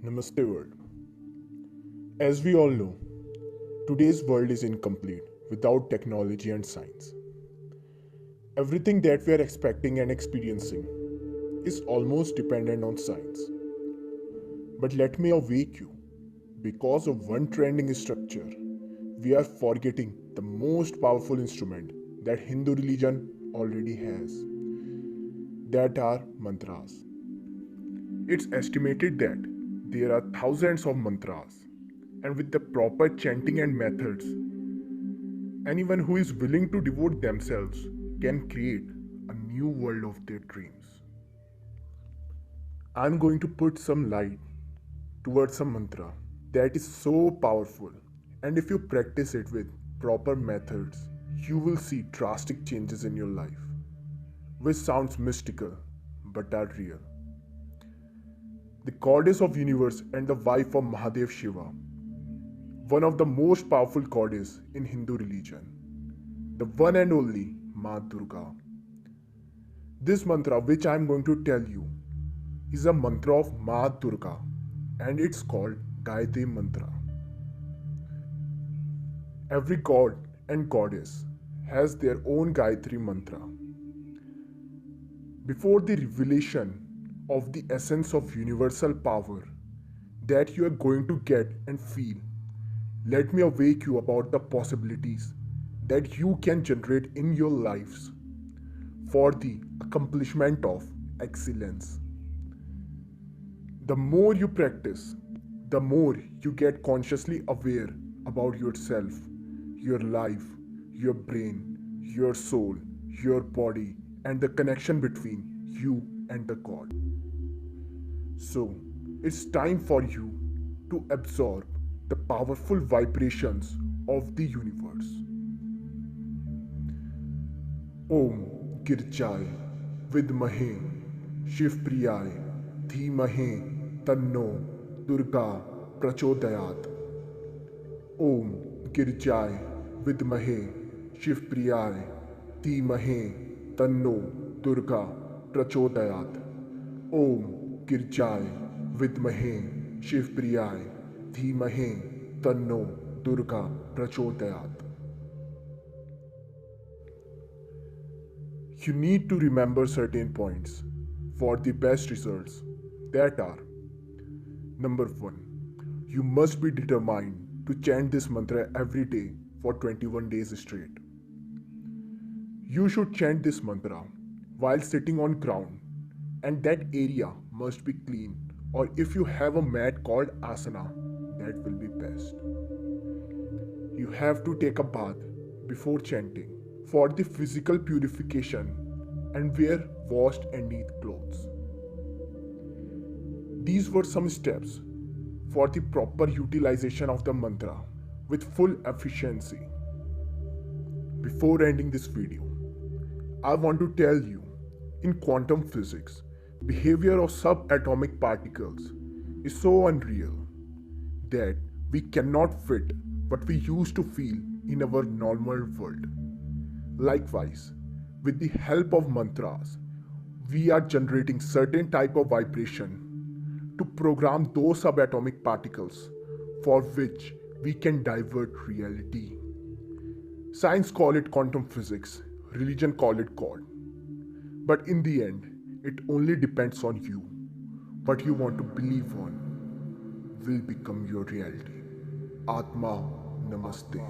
Namaste world. As we all know, today's world is incomplete without technology and science. Everything that we are expecting and experiencing is almost dependent on science. But let me awake you. Because of one trending structure, we are forgetting the most powerful instrument that Hindu religion already has. That are mantras. It's estimated that there are thousands of mantras, and with the proper chanting and methods, anyone who is willing to devote themselves can create a new world of their dreams. I'm going to put some light towards a mantra that is so powerful, and if you practice it with proper methods, you will see drastic changes in your life, which sounds mystical but are real. The goddess of universe and the wife of Mahadev Shiva, one of the most powerful goddesses in Hindu religion, the one and only Ma Durga. This mantra which I am going to tell you is a mantra of Ma Durga and it's called Gayatri Mantra. Every god and goddess has their own Gayatri Mantra. Before the revelation of the essence of universal power that you are going to get and feel, let me awake you about the possibilities that you can generate in your lives for the accomplishment of excellence. The more you practice, the more you get consciously aware about yourself, your life, your brain, your soul, your body, and the connection between you and the God. So, it's time for you to absorb the powerful vibrations of the universe. Om Girjay Vidmahe Shivpriyay Dhimahe Tanno Durga Prachodayat. Om Girjay Vidmahe Shivpriyay Dhimahe Tanno Durga Prachodayat. Om Girjay Vidmahe Shivpriyay Dhimahe Tanno Durga Prachodayat. You need to remember certain points for the best results that are: number 1. You must be determined to chant this mantra every day for 21 days straight. You should chant this mantra while sitting on ground and that area must be clean, or if you have a mat called asana, that will be best. You have to take a bath before chanting for the physical purification and wear washed and neat clothes. These were some steps for the proper utilization of the mantra with full efficiency. Before ending this video, I want to tell you, in quantum physics, behavior of subatomic particles is so unreal that we cannot fit what we used to feel in our normal world. Likewise, with the help of mantras, we are generating certain type of vibration to program those subatomic particles for which we can divert reality. Science call it quantum physics, religion call it God. But in the end, it only depends on you. What you want to believe on will become your reality. Atma Namaste.